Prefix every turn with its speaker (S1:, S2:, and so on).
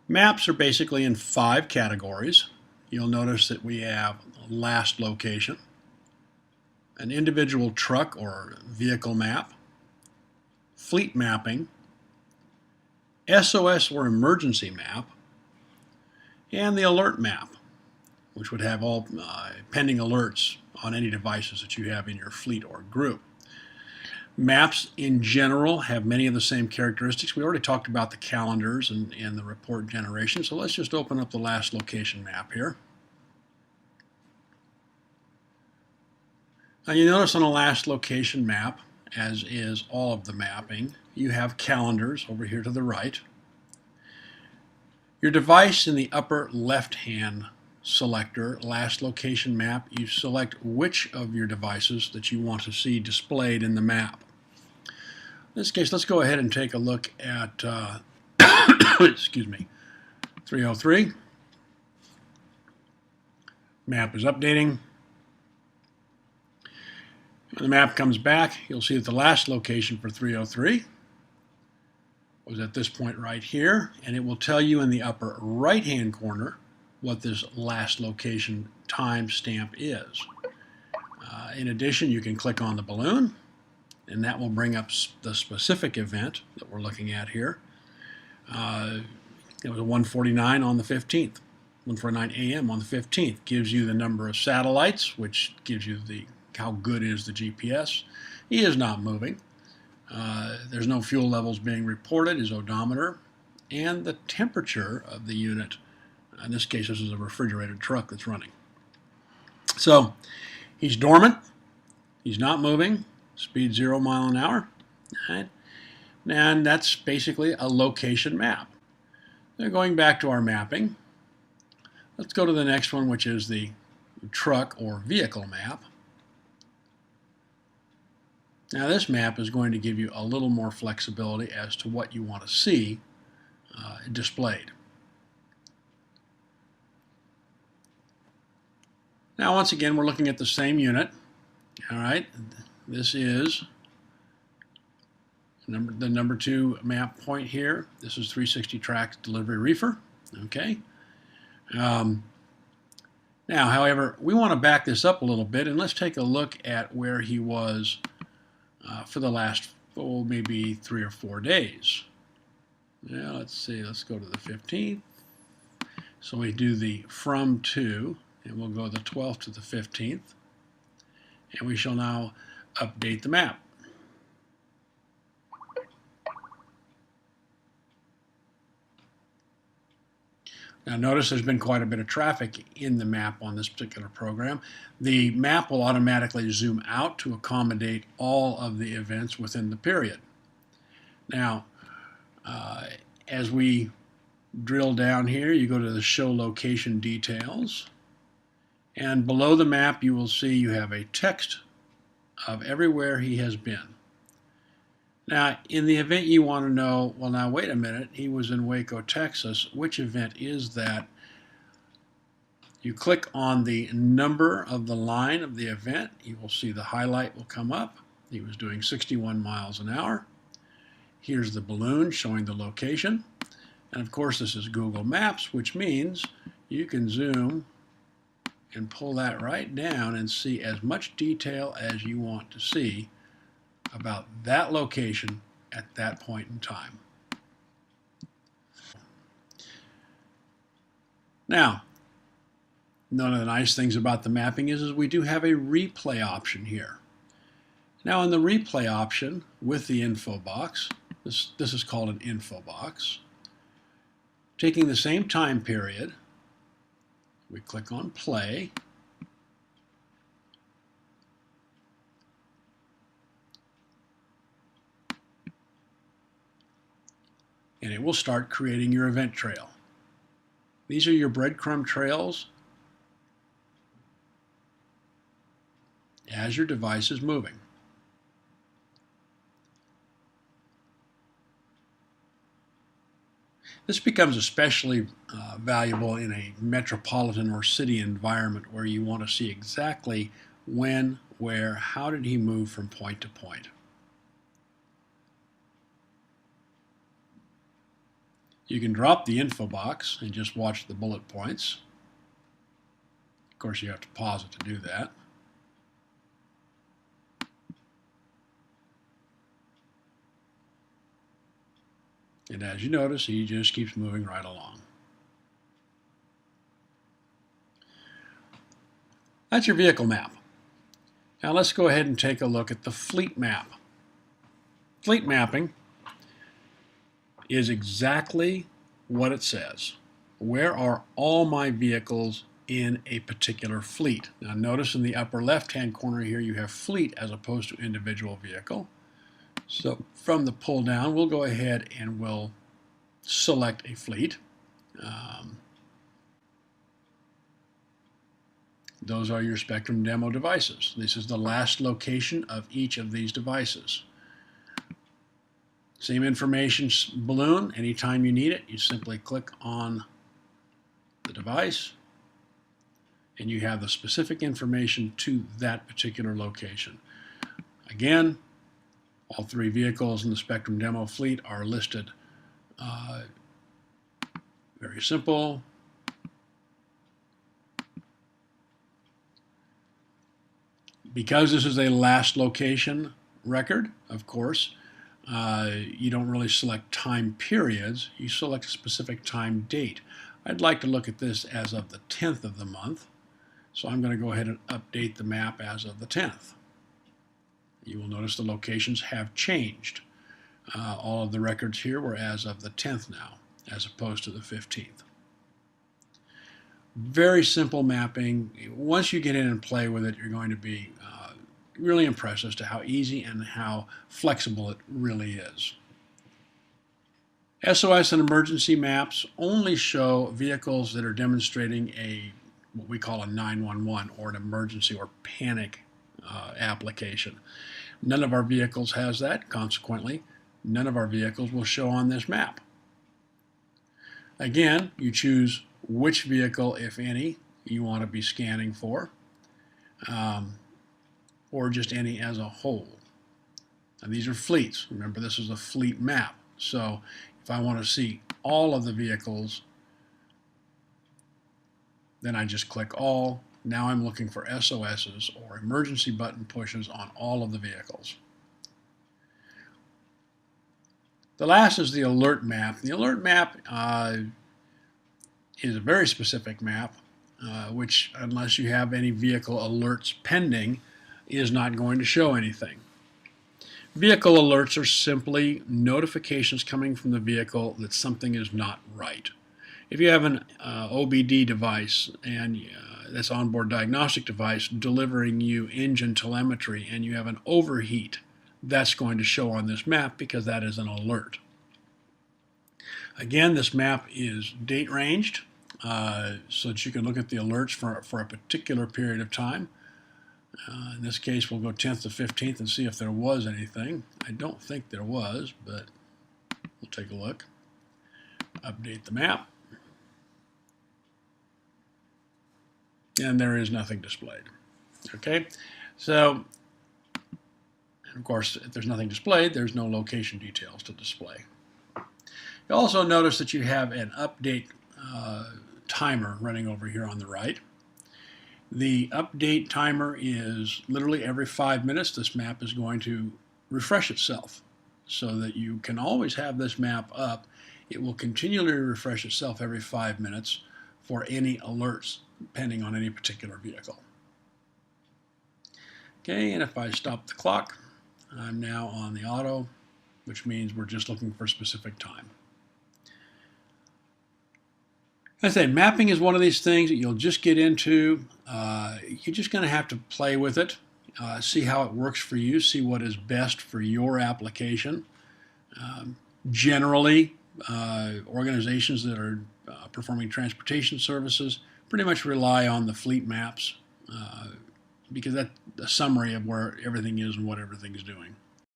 S1: Maps are basically in 5 categories. You'll notice that we have last location, an individual truck or vehicle map, fleet mapping, SOS or emergency map, and the alert map, which would have all pending alerts on any devices that you have in your fleet or group. Maps in general have many of the same characteristics. We already talked about the calendars and the report generation, so let's just open up the last location map here. Now you notice on the last location map, as is all of the mapping, you have calendars over here to the right. Your device in the upper left-hand selector, last location map, you select which of your devices that you want to see displayed in the map. In this case, let's go ahead and take a look at excuse me, 303. Map is updating. When the map comes back, you'll see that the last location for 303 was at this point right here, and it will tell you in the upper right-hand corner what this last location timestamp is. In addition, you can click on the balloon, and that will bring up the specific event that we're looking at here. It was 1:49 on the 15th. 1:49 a.m. on the 15th gives you the number of satellites, which gives you how good is the GPS. He is not moving. There's no fuel levels being reported, his odometer, and the temperature of the unit. In this case, this is a refrigerated truck that's running. So he's dormant. He's not moving. Speed 0 mile an hour. Right? And that's basically a location map. Now going back to our mapping, let's go to the next one, which is the truck or vehicle map. Now this map is going to give you a little more flexibility as to what you want to see displayed. Now once again, we're looking at the same unit. All right, this is the number 2 map point here. This is 360 Tracks Delivery Reefer. Okay. Now, however, we want to back this up a little bit, and let's take a look at where he was for the last, maybe 3 or 4 days. Now, let's see, let's go to the 15th. So we do the from to, and we'll go the 12th to the 15th. And we shall now update the map. Now notice there's been quite a bit of traffic in the map on this particular program. The map will automatically zoom out to accommodate all of the events within the period. Now, as we drill down here, you go to the Show Location Details. And below the map, you will see you have a text of everywhere he has been. Now, in the event you want to know, well, now wait a minute, he was in Waco, Texas. Which event is that? You click on the number of the line of the event. You will see the highlight will come up. He was doing 61 miles an hour. Here's the balloon showing the location. And of course, this is Google Maps, which means you can zoom and pull that right down and see as much detail as you want to see about that location at that point in time. Now, one of the nice things about the mapping is we do have a replay option here. Now in the replay option with the info box, this is called an info box. Taking the same time period, we click on play. And it will start creating your event trail. These are your breadcrumb trails as your device is moving. This becomes especially valuable in a metropolitan or city environment where you want to see exactly when, where, how did he move from point to point. You can drop the info box and just watch the bullet points. Of course, you have to pause it to do that. And as you notice, he just keeps moving right along. That's your vehicle map. Now let's go ahead and take a look at the fleet map. Fleet mapping is exactly what it says. Where are all my vehicles in a particular fleet? Now notice in the upper left-hand corner here you have fleet as opposed to individual vehicle. So from the pull down, we'll go ahead and we'll select a fleet. Those are your Spectrum demo devices. This is the last location of each of these devices. Same information balloon. Anytime you need it, you simply click on the device and you have the specific information to that particular location. Again, all three vehicles in the Spectrum demo fleet are listed. Very simple. Because this is a last location record, of course, you don't really select time periods. You select a specific time date. I'd like to look at this as of the 10th of the month. So I'm going to go ahead and update the map as of the 10th. You will notice the locations have changed. All of the records here were as of the 10th now, as opposed to the 15th. Very simple mapping. Once you get in and play with it, you're going to be really impressed as to how easy and how flexible it really is. SOS and emergency maps only show vehicles that are demonstrating what we call a 911 or an emergency or panic application. None of our vehicles has that. Consequently, none of our vehicles will show on this map. Again, you choose which vehicle, if any, you want to be scanning for, or just any as a whole. And these are fleets. Remember, this is a fleet map. So if I want to see all of the vehicles, then I just click all. Now I'm looking for SOSs or emergency button pushes on all of the vehicles. The last is the alert map. The alert map is a very specific map, which, unless you have any vehicle alerts pending, is not going to show anything. Vehicle alerts are simply notifications coming from the vehicle that something is not right. If you have an OBD device and that's onboard diagnostic device delivering you engine telemetry and you have an overheat, that's going to show on this map because that is an alert. Again, this map is date ranged so that you can look at the alerts for a particular period of time. In this case, we'll go 10th to 15th and see if there was anything. I don't think there was, but we'll take a look. Update the map. And there is nothing displayed. Okay, so, and of course, if there's nothing displayed, there's no location details to display. You also notice that you have an update timer running over here on the right. The update timer is literally every 5 minutes. This map is going to refresh itself so that you can always have this map up. It will continually refresh itself every 5 minutes for any alerts pending on any particular vehicle. Okay, and if I stop the clock, I'm now on the auto, which means we're just looking for a specific time. As I say, mapping is one of these things that you'll just get into. You're just going to have to play with it, see how it works for you, see what is best for your application. Generally, organizations that are performing transportation services pretty much rely on the fleet maps because that's a summary of where everything is and what everything is doing.